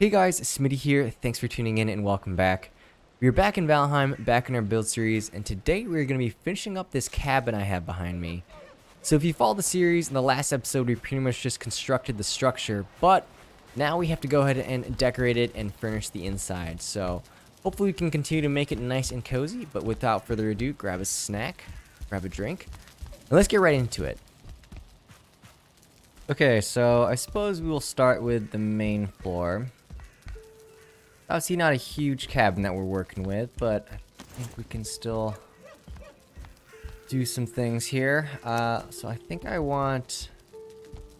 Hey guys, Smitty here. Thanks for tuning in and welcome back. We're back in Valheim, back in our build series, and today we're going to be finishing up this cabin I have behind me. So if you follow the series, in the last episode we pretty much just constructed the structure, but now we have to go ahead and decorate it and furnish the inside. So hopefully we can continue to make it nice and cozy, but without further ado, grab a snack, grab a drink, and let's get right into it. Okay, so I suppose we will start with the main floor. Obviously not a huge cabin that we're working with, but I think we can still do some things here. So I think I want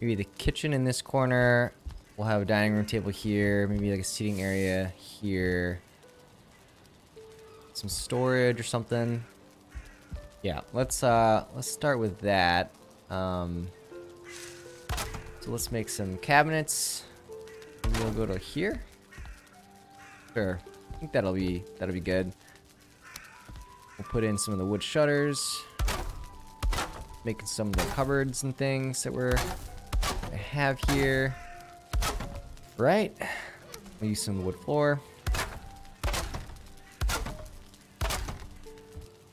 maybe the kitchen in this corner. We'll have a dining room table here, maybe like a seating area here. Some storage or something. Yeah, let's start with that. So let's make some cabinets. Maybe we'll go to here. Sure, I think that'll be good. We'll put in some of the wood shutters, making some of the cupboards and things that we're gonna have here. Right, we'll use some wood floor,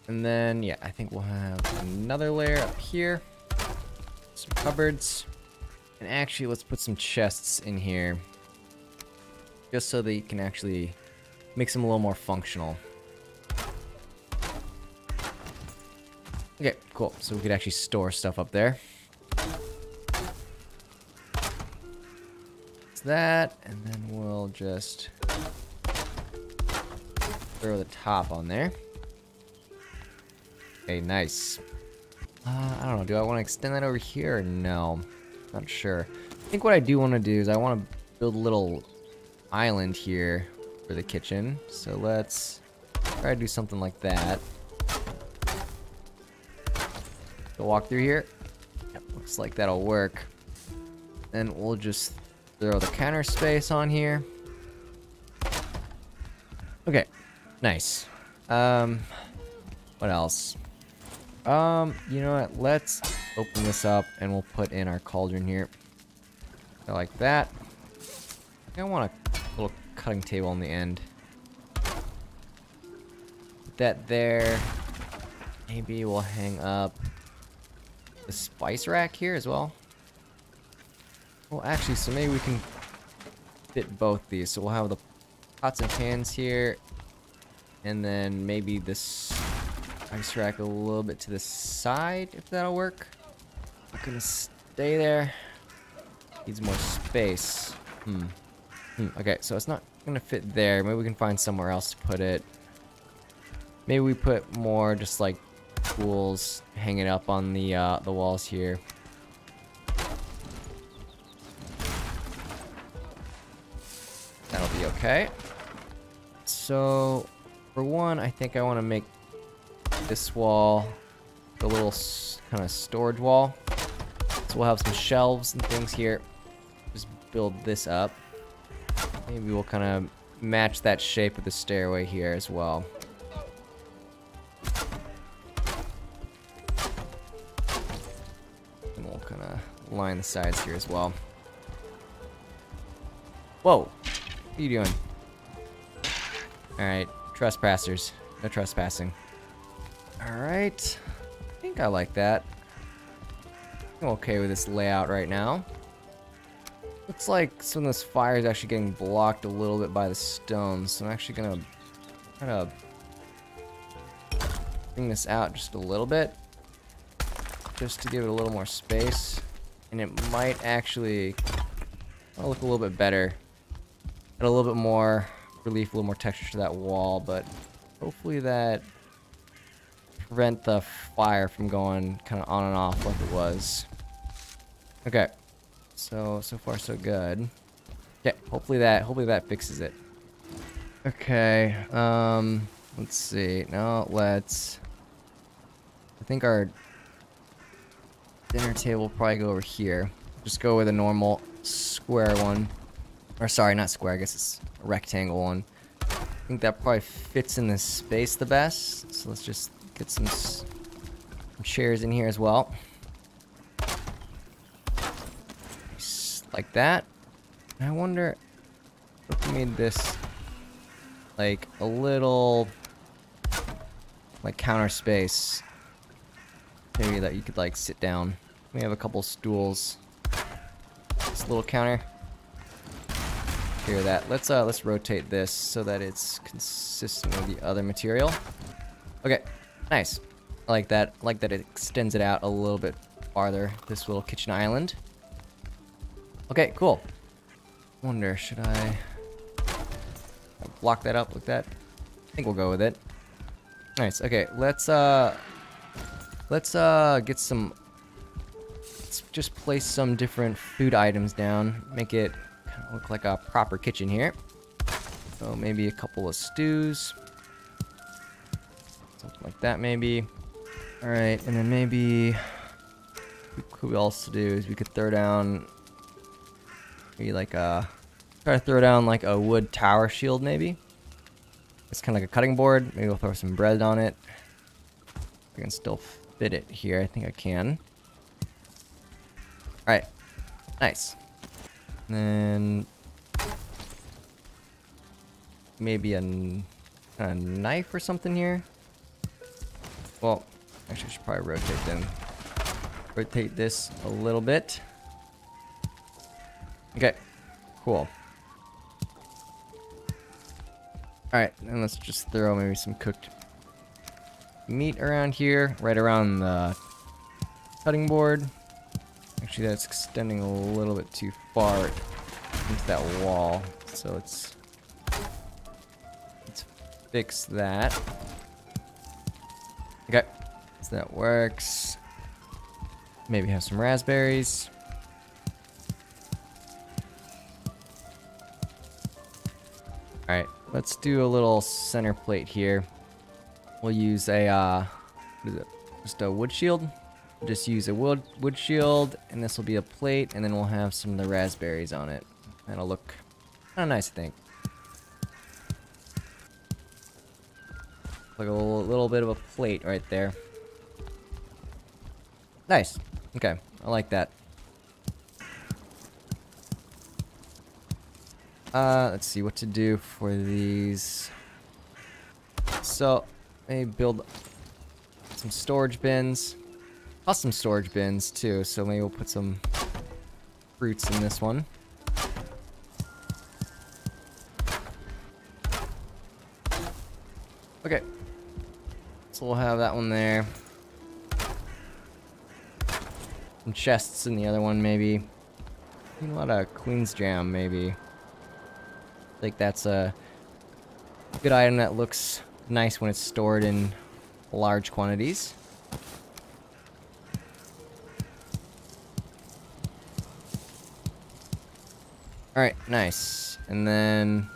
and then yeah, I think we'll have another layer up here, some cupboards, and actually let's put some chests in here. Just so that you can actually make them a little more functional. Okay, cool. So we could actually store stuff up there. It's that, and then we'll just throw the top on there. Okay, nice. I don't know. Do I want to extend that over here or no? Not sure. I think what I do want to do is I want to build a little island here for the kitchen, so let's try to do something like that. Go walk through here. Yep, looks like that'll work. Then we'll just throw the counter space on here. Okay, nice. What else? You know what, let's open this up and we'll put in our cauldron here. I like that. I want a little cutting table on the end. Put that there. Maybe we'll hang up the spice rack here as well. Well, actually, so maybe we can fit both these. So we'll have the pots and pans here, and then maybe this spice rack a little bit to the side, if that'll work. Not gonna stay there. Needs more space. Okay, so it's not gonna fit there. Maybe we can find somewhere else to put it. Maybe we put more just like tools hanging up on the walls here. That'll be okay. So for one, I think I want to make this wall a little kind of storage wall. So we'll have some shelves and things here. Just build this up. Maybe we'll kind of match that shape with the stairway here as well. And we'll kind of line the sides here as well. Whoa! What are you doing? Alright, trespassers. No trespassing. Alright. I think I like that. I'm okay with this layout right now. Looks like some of this fire is actually getting blocked a little bit by the stones, so I'm actually gonna kind of bring this out just a little bit, just to give it a little more space, and it might actually look a little bit better, add a little bit more relief, a little more texture to that wall, but hopefully that prevent the fire from going kind of on and off like it was. Okay. So far so good. Yeah, hopefully that fixes it. Okay, let's see. Now I think our dinner table will probably go over here. Just go with a normal square one. Or sorry, not square, I guess it's a rectangle one. I think that probably fits in this space the best. So let's just get some chairs in here as well. Like that. I wonder If we made this like a little like counter space, maybe that you could like sit down. We have a couple stools. This little counter. Hear that? Let's rotate this so that it's consistent with the other material. Okay, nice. I like that. I like that it extends it out a little bit farther. This little kitchen island. Okay, cool. Wonder, should I block that up like that? I think we'll go with it. Nice. Okay, let's get some. Let's just place some different food items down. Make it kind of look like a proper kitchen here. So maybe a couple of stews. Something like that, maybe. Alright, and then maybe what could we also do is we could throw down maybe like a try to throw down like a wood tower shield, maybe. It's kind of like a cutting board. Maybe we'll throw some bread on it. I can still fit it here. I think I can. Alright. Nice. And then maybe a knife or something here. Well, actually, I should probably rotate them. Rotate this a little bit. Okay, cool. Alright, and let's just throw maybe some cooked meat around here, right around the cutting board. Actually, that's extending a little bit too far into that wall, so let's fix that. Okay, so that works. Maybe have some raspberries. Alright, let's do a little center plate here. We'll use a, what is it? Just a wood shield. We'll just use a wood shield, and this will be a plate, and then we'll have some of the raspberries on it. That'll look kind of nice, I think. Like a little bit of a plate right there. Nice. Okay, I like that. Let's see what to do for these. So, maybe build some storage bins. Custom storage bins too, so maybe we'll put some fruits in this one. Okay. So we'll have that one there. Some chests in the other one, maybe. A lot of Queen's Jam, maybe. I think that's a good item that looks nice when it's stored in large quantities. Alright, nice. And then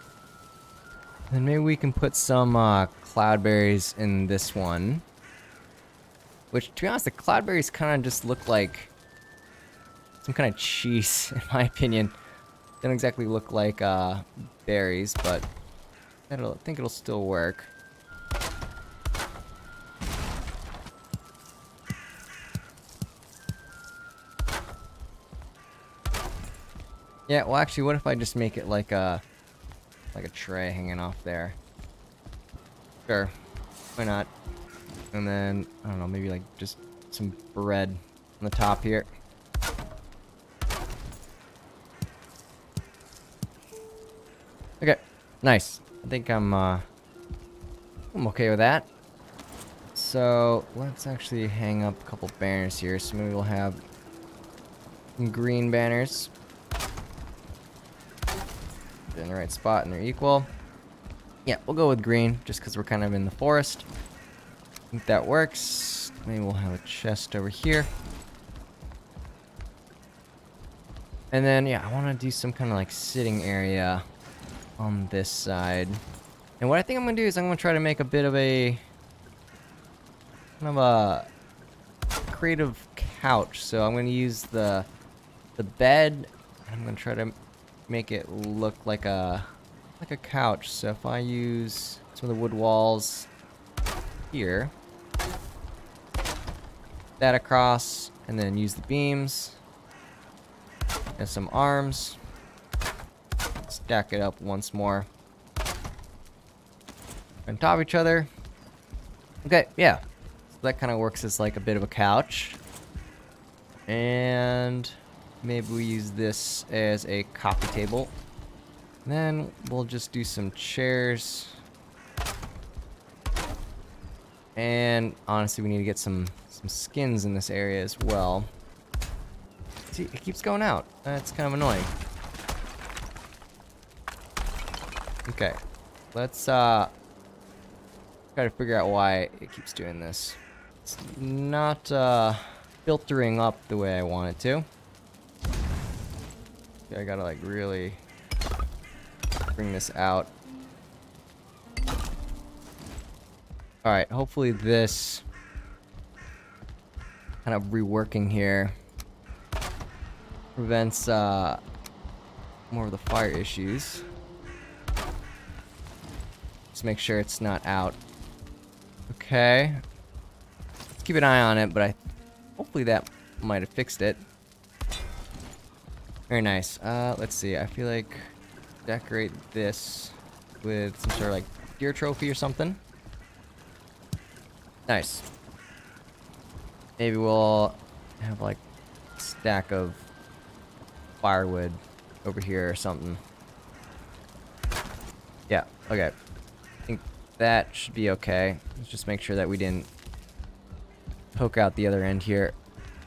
maybe we can put some cloudberries in this one. Which, to be honest, the cloudberries kind of just look like some kind of cheese, in my opinion. Don't exactly look like berries, but I think it'll still work. Yeah, well actually, what if I just make it like a tray hanging off there? Sure, why not? And then, I don't know, maybe like just some bread on the top here. Okay, nice. I think I'm okay with that. So, let's actually hang up a couple banners here. So maybe we'll have some green banners. They're in the right spot and they're equal. Yeah, we'll go with green just because we're kind of in the forest. I think that works. Maybe we'll have a chest over here. And then, yeah, I want to do some kind of like sitting area on this side. And what I think I'm going to do is I'm going to try to make a bit of a kind of a creative couch. So I'm going to use the bed. I'm going to try to make it look like a couch. So if I use some of the wood walls here, that across, and then use the beams and some arms. Let's stack it up once more on top of each other. Okay, yeah. So that kind of works as like a bit of a couch. And maybe we use this as a coffee table. Then we'll just do some chairs. And honestly, we need to get some skins in this area as well. See, it keeps going out. That's kind of annoying. Okay, let's try to figure out why it keeps doing this. It's not filtering up the way I want it to. Okay, I gotta like really bring this out. Alright, hopefully this kind of reworking here prevents more of the fire issues. Just make sure it's not out. Okay. Let's keep an eye on it, but hopefully that might have fixed it. Very nice. Let's see. I feel like decorate this with some sort of like deer trophy or something. Nice. Maybe we'll have like a stack of firewood over here or something. Yeah, okay. I think that should be okay. Let's just make sure that we didn't poke out the other end here.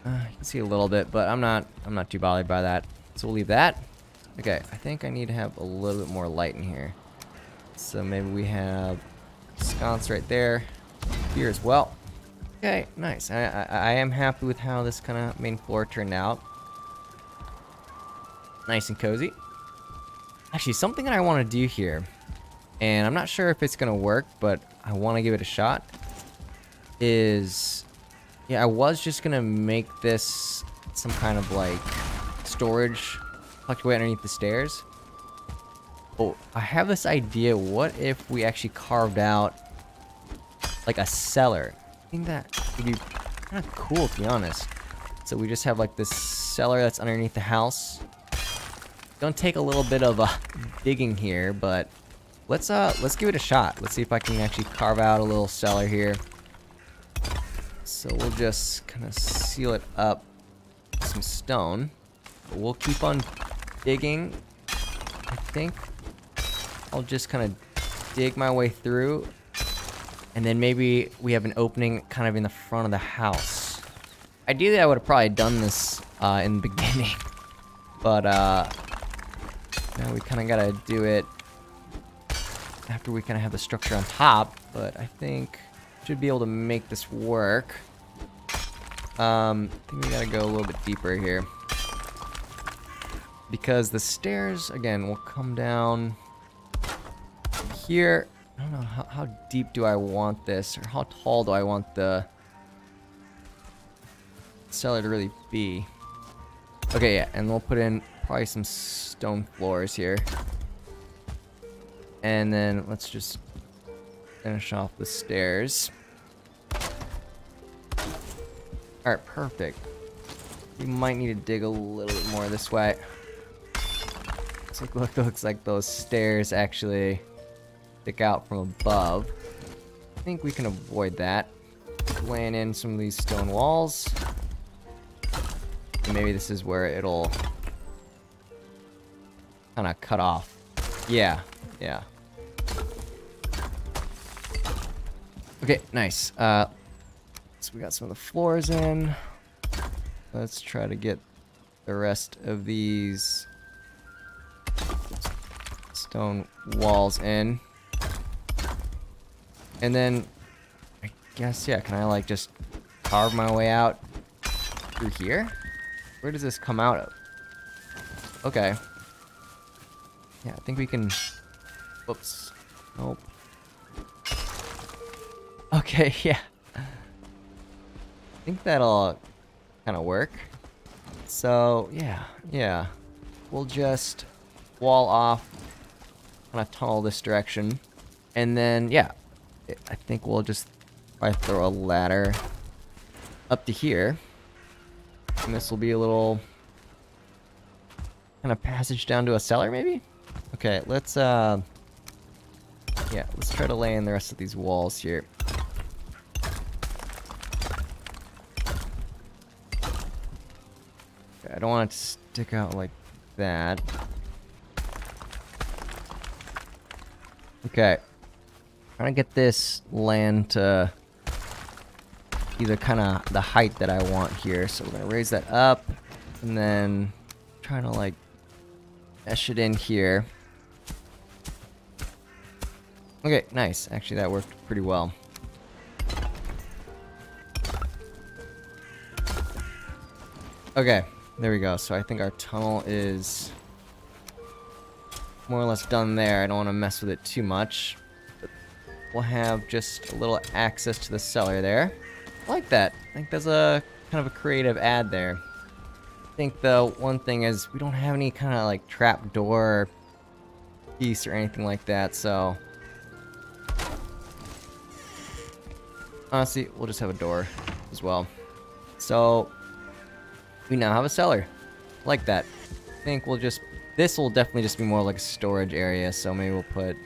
You can see a little bit, but I'm not too bothered by that. So we'll leave that. Okay, I think I need to have a little bit more light in here. So maybe we have sconce right there. Here as well. Okay, nice. I am happy with how this kind of main floor turned out. Nice and cozy. Actually, something that I want to do here, and I'm not sure if it's going to work, but I want to give it a shot, is... Yeah, I was just going to make this some kind of, like, storage tucked away underneath the stairs. Oh, I have this idea. What if we actually carved out, like, a cellar? I think that would be kind of cool, to be honest. So we just have, like, this cellar that's underneath the house. Gonna take a little bit of digging here, but let's give it a shot. Let's see if I can actually carve out a little cellar here. So we'll just kind of seal it up with some stone. But we'll keep on digging. I think I'll just kind of dig my way through, and then maybe we have an opening kind of in the front of the house. Ideally, I would have probably done this in the beginning, but now we kind of gotta do it after we kind of have the structure on top. But I think should be able to make this work. I think we gotta go a little bit deeper here, because the stairs again will come down here. I don't know how deep do I want this, or how tall do I want the cellar to really be. Okay, yeah, and we'll put in probably some stone floors here, and then let's just finish off the stairs. Alright, perfect. We might need to dig a little bit more this way. Looks like those stairs actually stick out from above. I think we can avoid that. Laying in some of these stone walls. And maybe this is where it'll kind of cut off. Yeah, yeah. Okay, nice. So we got some of the floors in. Let's try to get the rest of these stone walls in. And then, I guess, yeah, can I like just carve my way out through here? Where does this come out of? Okay. Yeah, I think we can... Whoops. Nope. Okay, yeah. I think that'll kind of work. So, yeah. We'll just wall off, kind of tunnel this direction. And then, yeah, I think we'll just probably throw a ladder up to here. And this will be a little kind of passage down to a cellar, maybe? Okay, let's yeah, let's try to lay in the rest of these walls here. Okay, I don't want it to stick out like that. Okay. Trying to get this land to either kind of the height that I want here. So we're going to raise that up and then trying to like mesh it in here. Okay, nice. Actually, that worked pretty well. Okay, there we go. So I think our tunnel is more or less done there. I don't want to mess with it too much. But we'll have just a little access to the cellar there. I like that. I think that's a kind of a creative add there. I think the one thing is we don't have any kind of like trap door piece or anything like that, so honestly, we'll just have a door as well. So we now have a cellar. Like that. I think we'll just... This will definitely just be more like a storage area, so maybe we'll put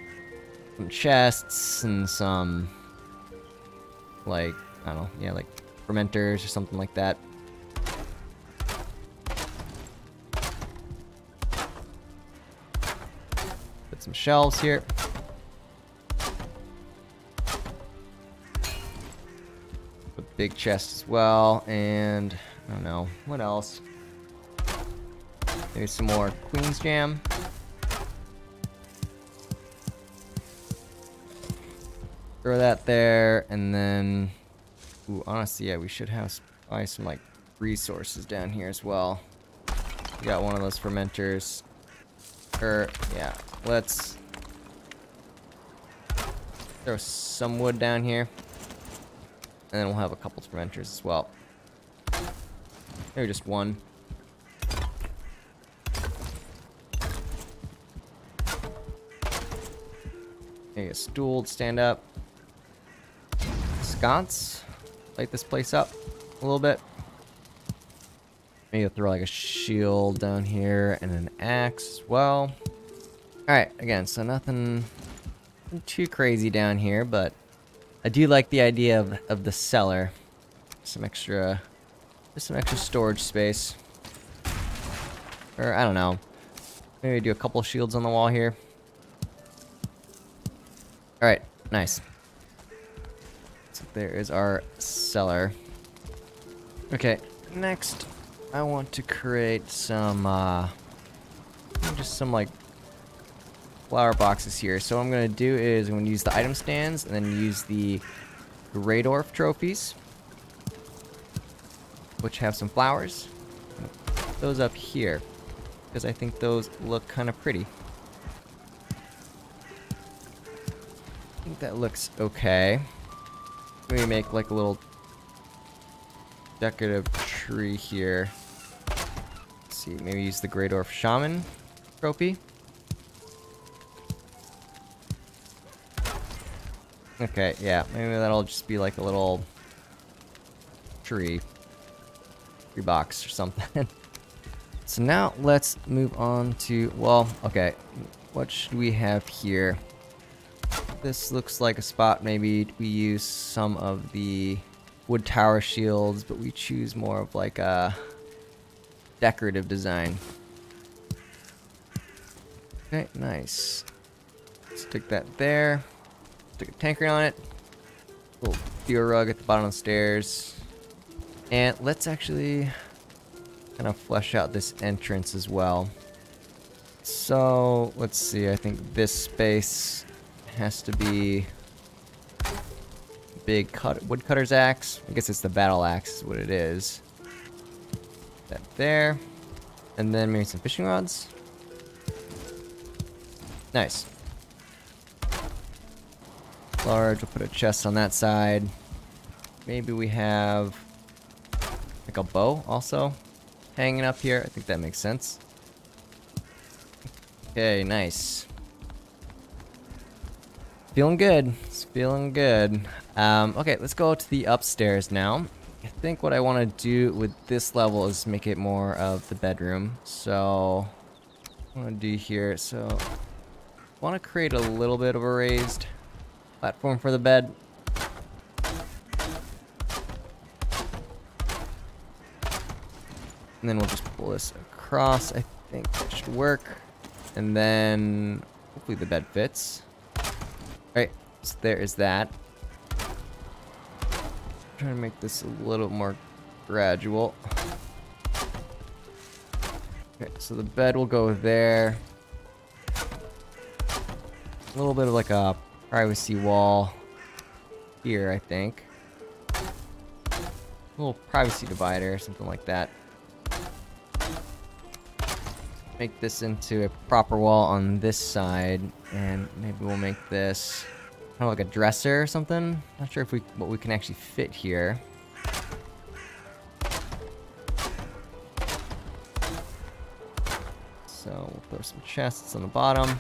some chests and some... like, I don't know, yeah, like fermenters or something like that. Put some shelves here. Put big chest as well, and... I don't know. What else? Maybe some more Queen's Jam. Throw that there, and then... Ooh, honestly, yeah, we should have probably some, like, resources down here as well. We got one of those fermenters. Yeah, let's... throw some wood down here. And then we'll have a couple fermenters as well. Maybe just one. Maybe a stool to stand up. Sconce. Light this place up a little bit. Maybe I'll throw like a shield down here and an axe as well. Alright, again, so nothing too crazy down here, but I do like the idea of the cellar. Some extra storage space. Or, I don't know. Maybe do a couple shields on the wall here. Alright, nice. So there is our cellar. Okay, next I want to create some, just some, like, flower boxes here. So what I'm going to do is I'm going to use the item stands and then use the Greydorf trophies, which have some flowers. Put those up here because I think those look kind of pretty. I think that looks okay. Maybe make like a little decorative tree here. Let's see, maybe use the Greydorf Shaman trophy. Okay, yeah, maybe that'll just be like a little tree box or something. So now let's move on to, well, okay, what should we have here? This looks like a spot maybe we use some of the wood tower shields, but we choose more of like a decorative design. Okay, nice. Stick that there. Stick a tanker on it. Little Theo rug at the bottom of the stairs. And let's actually kind of flesh out this entrance as well. So, let's see, I think this space has to be big woodcutter's axe. I guess it's the battle axe is what it is. That there. And then maybe some fishing rods. Nice. Large, we'll put a chest on that side. Maybe we have like a bow also hanging up here. I think that makes sense. Okay, nice. Feeling good. It's feeling good. Okay, let's go to the upstairs now. I think what I want to do with this level is make it more of the bedroom. So I want to do here. So I want to create a little bit of a raised platform for the bed. And then we'll just pull this across. I think that should work. And then hopefully the bed fits. All right, so there is that. Trying to make this a little more gradual. Okay, so the bed will go there. A little bit of like a privacy wall here, I think. A little privacy divider, something like that. Make this into a proper wall on this side, and maybe we'll make this kind of like a dresser or something. Not sure if what we can actually fit here. So we'll throw some chests on the bottom.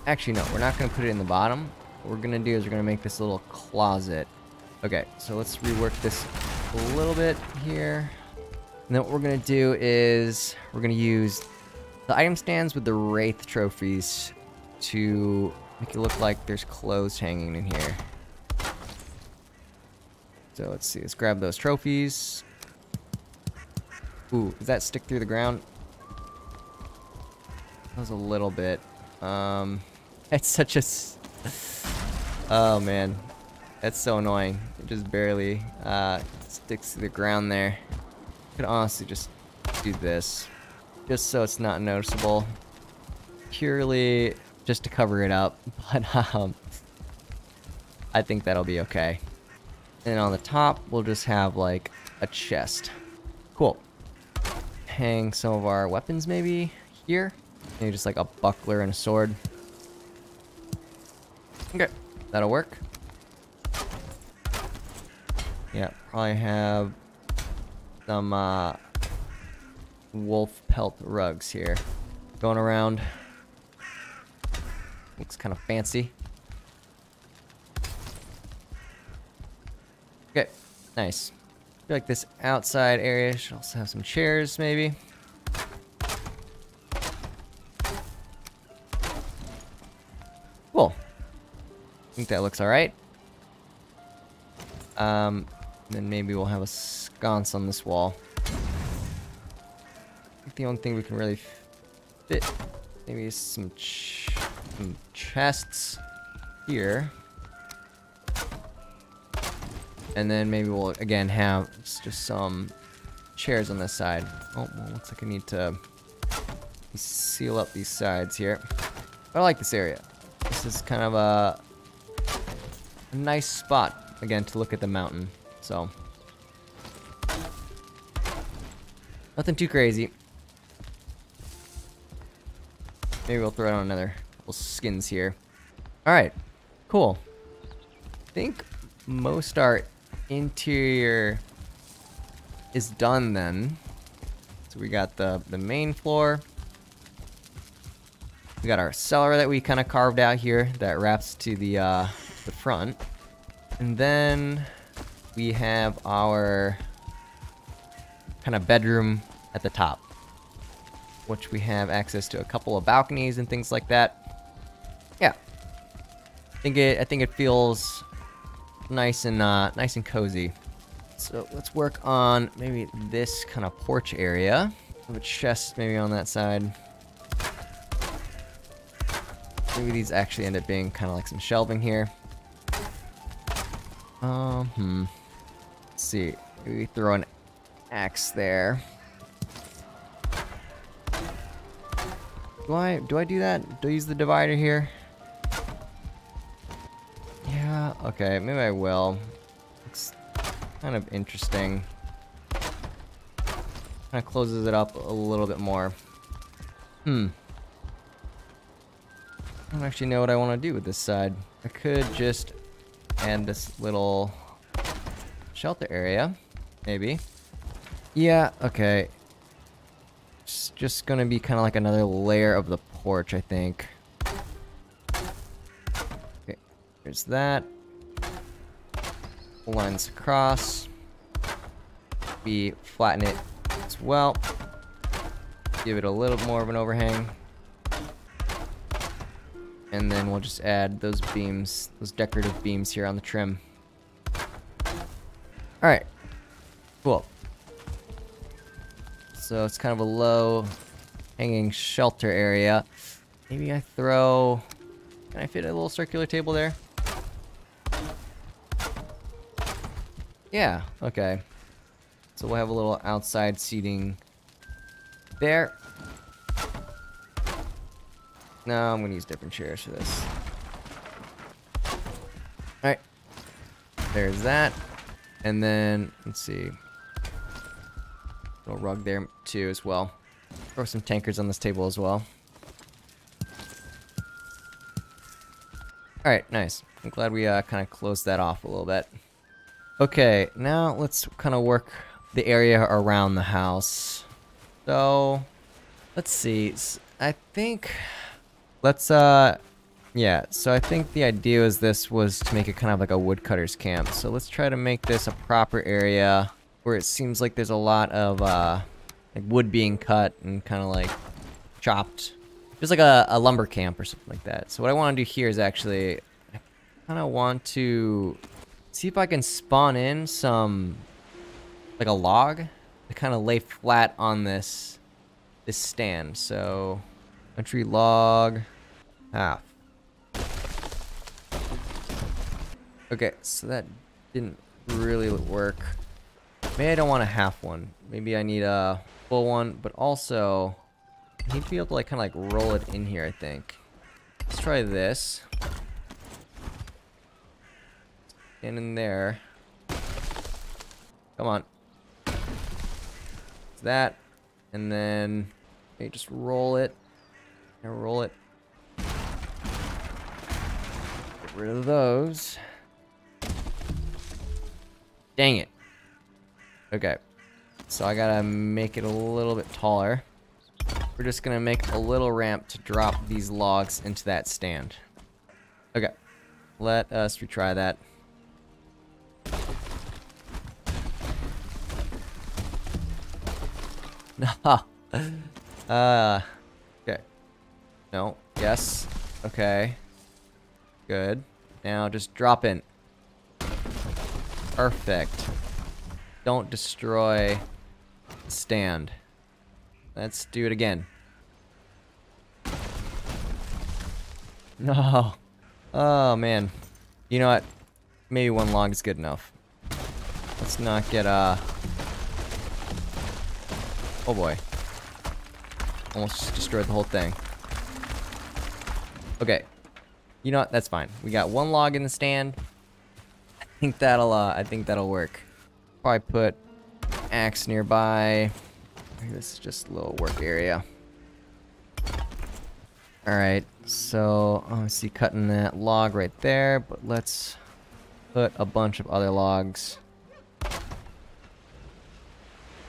Actually, no, we're not going to put it in the bottom. What we're going to do is we're going to make this a little closet. Okay, so let's rework this a little bit here. And then what we're going to do is we're going to use the item stands with the Wraith trophies to make it look like there's clothes hanging in here. So let's see, let's grab those trophies. Ooh, does that stick through the ground? That was a little bit. It's such a... Oh man, that's so annoying. It just barely sticks to the ground there. Could honestly just do this, just so it's not noticeable, purely just to cover it up. But I think that'll be okay. And on the top, we'll just have like a chest. Cool. Hang some of our weapons maybe here. Maybe just like a buckler and a sword. Okay, that'll work. Yeah, probably have some wolf pelt rugs here going around. Looks kind of fancy. Okay, nice. I feel like this outside area should also have some chairs maybe. Cool. I think that looks all right. Then maybe we'll have a sconce on this wall. I think the only thing we can really fit maybe is some chests here. And then maybe we'll again have just some chairs on this side. Oh, well, looks like I need to seal up these sides here. But I like this area. This is kind of a nice spot, again, to look at the mountain. So, nothing too crazy. Maybe we'll throw on another couple skins here. Alright, cool. I think most our interior is done then. So we got the main floor. We got our cellar that we kind of carved out here that wraps to the front. And then we have our kind of bedroom at the top, which we have access to a couple of balconies and things like that. Yeah, I think it feels nice and cozy. So let's work on maybe this kind of porch area. Have a chest maybe on that side. Maybe these actually end up being kind of like some shelving here. Let's see. Maybe we throw an axe there. Do I do that? Do I use the divider here? Yeah, okay, maybe I will. Looks kind of interesting. Kind of closes it up a little bit more. I don't actually know what I want to do with this side. I could just add this little shelter area, maybe. Yeah, okay. It's just gonna be kind of like another layer of the porch, I think. Okay, there's that. Lines across. We flatten it as well. give it a little more of an overhang. And then we'll just add those beams, those decorative beams here on the trim. Alright, cool. So it's kind of a low hanging shelter area. Maybe I throw... Can I fit a little circular table there? Yeah, okay. So we'll have a little outside seating there. No, I'm gonna use different chairs for this. Alright. There's that. And then, let's see. Little rug there too as well. Throw some tankards on this table as well. Alright, nice. I'm glad we kind of closed that off a little bit. Okay, now let's kind of work the area around the house. So, let's see. I think... Let's, yeah, so I think the idea was this was to make it kind of like a woodcutter's camp. So let's try to make this a proper area where it seems like there's a lot of, like wood being cut and kind of like chopped. Just like a lumber camp or something like that. So what I want to do here is actually, I kind of want to see if I can spawn in some, like a log to kind of lay flat on this stand. So... Country log half. Okay, so that didn't really work. Maybe I don't want a half one. Maybe I need a full one, but also I need to be able to like kind of like roll it in here, I think. Let's try this. Stand in there. Come on. That, and then maybe just roll it. And roll it. Get rid of those. Dang it. Okay. So I gotta make it a little bit taller. We're just gonna make a little ramp to drop these logs into that stand. Okay. Let us retry that. Okay. No. Yes. Okay. Good. Now just drop in. Perfect. Don't destroy the stand. Let's do it again. No. Oh, man. You know what? Maybe one log is good enough. Let's not get, oh boy. Almost just destroyed the whole thing. Okay. You know what? That's fine. We got one log in the stand. I think that'll work. Probably put axe nearby. This is just a little work area. Alright, so I see cutting that log right there, but let's put a bunch of other logs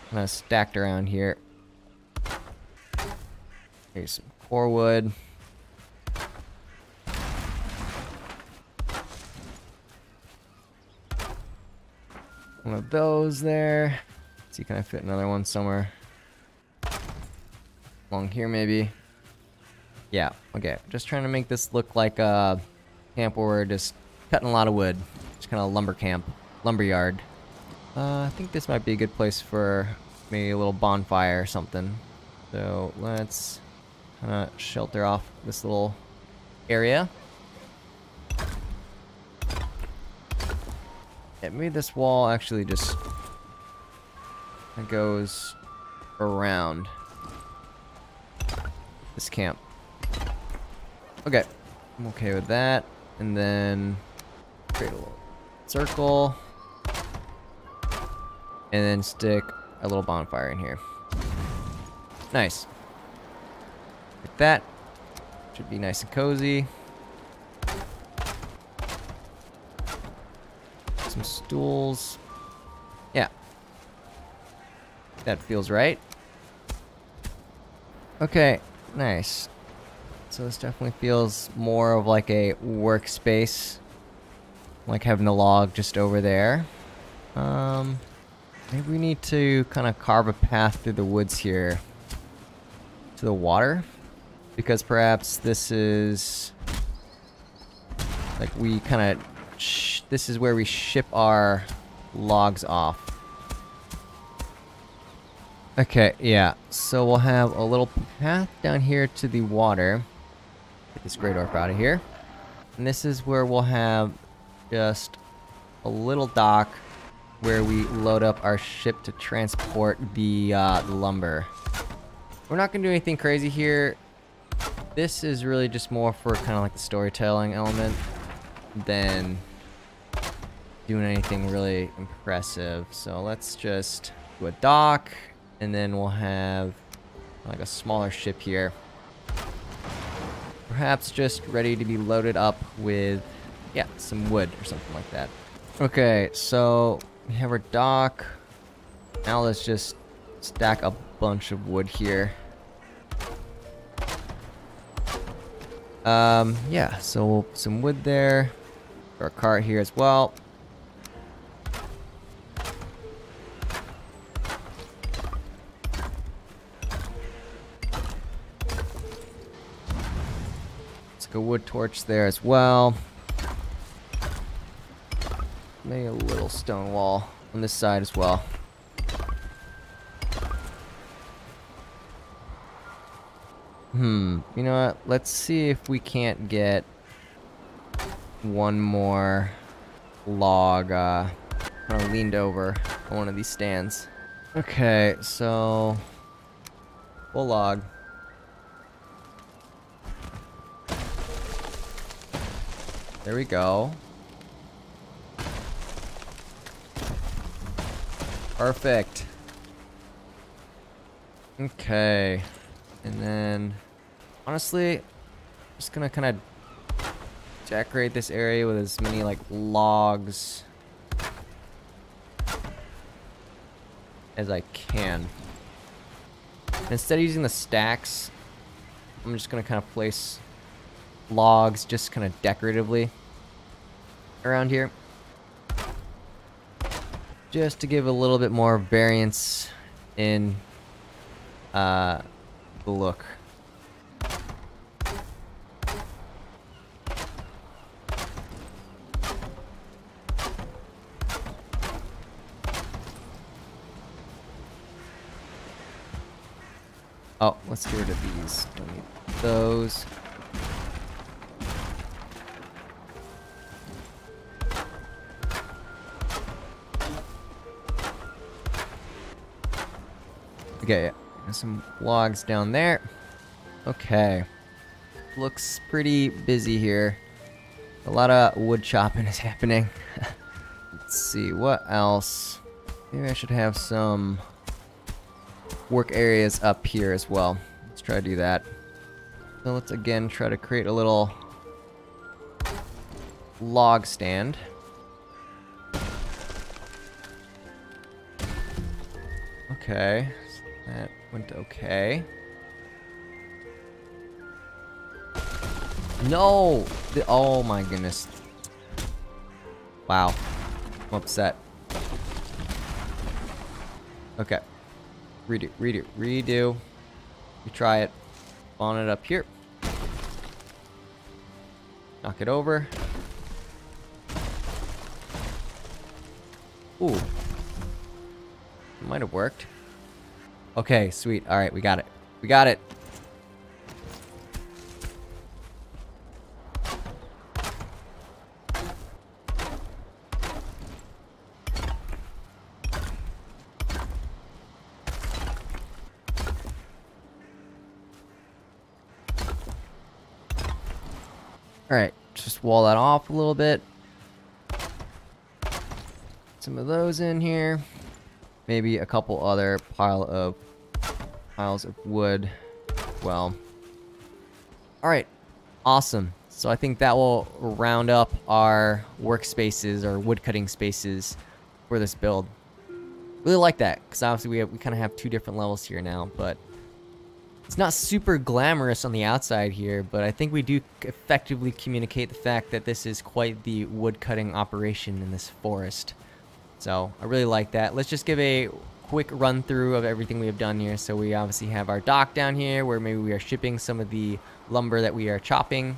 kind of stacked around here. Here's some core wood. One of those there. Let's see, can I fit another one somewhere? Along here, maybe. Yeah, okay. Just trying to make this look like a camp where we're just cutting a lot of wood. Just kind of lumber camp, lumber yard. I think this might be a good place for maybe a little bonfire or something. So let's kind of shelter off this little area. Yeah, maybe this wall actually just goes around this camp. Okay, I'm okay with that. And then create a little circle. And then stick a little bonfire in here. Nice. Like that. Should be nice and cozy. Some stools. Yeah. That feels right. Okay, nice. So this definitely feels more of like a workspace. Like having a log just over there. Maybe we need to kind of carve a path through the woods here. to the water, because perhaps this is like we kind of this is where we ship our logs off. Okay, yeah, so we'll have a little path down here to the water. Get this Great Orc out of here. And this is where we'll have just a little dock where we load up our ship to transport the lumber. We're not going to do anything crazy here. This is really just more for kind of like the storytelling element than doing anything really impressive. So let's just do a dock, and then we'll have like a smaller ship here. Perhaps just ready to be loaded up with, yeah, some wood or something like that. Okay, so we have our dock. Now let's just stack a bunch of wood here. Yeah, so some wood there. Our cart here as well. Let's go wood torch there as well. Maybe a little stone wall on this side as well. You know what? Let's see if we can't get one more log kind of leaned over on one of these stands. Okay, so full log. There we go. Perfect. Okay. And then, honestly, I'm just gonna kind of decorate this area with as many like logs as I can. Instead of using the stacks, I'm just gonna kind of place logs just kind of decoratively around here, just to give a little bit more variance in the look. Oh, let's get rid of these. Don't need those. Okay, some logs down there. Okay. Looks pretty busy here. A lot of wood chopping is happening. Let's see, what else? Maybe I should have some work areas up here as well. Let's try to do that. So let's again try to create a little log stand. Okay, so that went okay. No! Oh my goodness. Wow. I'm upset. Okay. Redo, redo, redo. You try it. Spawn it up here. Knock it over. Ooh. Might have worked. Okay, sweet. Alright, we got it. We got it. Alright, just wall that off a little bit. Some of those in here. Maybe a couple other piles of wood. Well. Alright, awesome. So I think that will round up our workspaces or woodcutting spaces for this build. Really like that, because obviously we kind of have two different levels here now, but it's not super glamorous on the outside here, but I think we do effectively communicate the fact that this is quite the woodcutting operation in this forest. So I really like that. Let's just give a quick run through of everything we have done here. So we obviously have our dock down here where maybe we are shipping some of the lumber that we are chopping.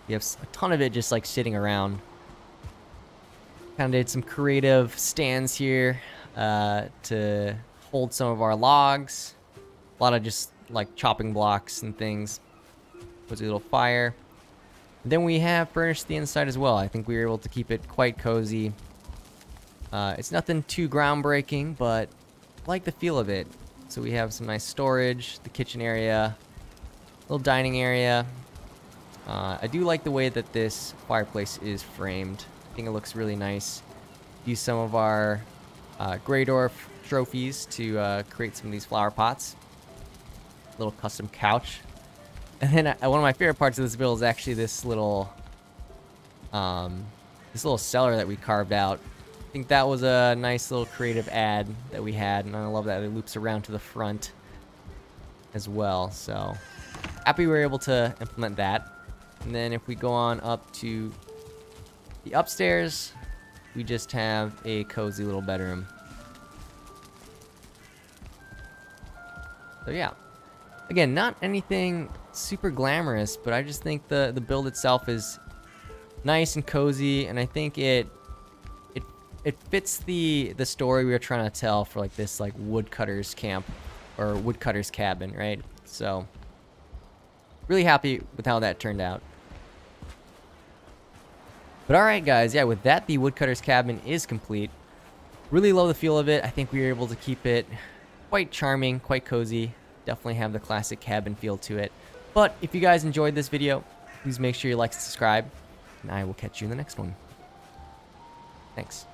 We have a ton of it just like sitting around. Kind of did some creative stands here to hold some of our logs. A lot of just like chopping blocks and things. Puts a little fire. Then we have furnished the inside as well. I think we were able to keep it quite cozy. It's nothing too groundbreaking, but I like the feel of it. So we have some nice storage, the kitchen area, little dining area. I do like the way that this fireplace is framed. I think it looks really nice. Use some of our Greydorf trophies to create some of these flower pots. Little custom couch. And then one of my favorite parts of this build is actually this little cellar that we carved out. I think that was a nice little creative ad that we had, and I love that it loops around to the front as well. So happy we were able to implement that. And then if we go on up to the upstairs, we just have a cozy little bedroom. So yeah, again, not anything super glamorous, but I just think the build itself is nice and cozy, and I think it fits the story we were trying to tell for like this like woodcutter's camp or woodcutter's cabin, right? So really happy with how that turned out. But alright guys, yeah, with that the woodcutter's cabin is complete. Really love the feel of it. I think we were able to keep it quite charming, quite cozy. Definitely have the classic cabin feel to it. But if you guys enjoyed this video, please make sure you like and subscribe, and I will catch you in the next one. Thanks.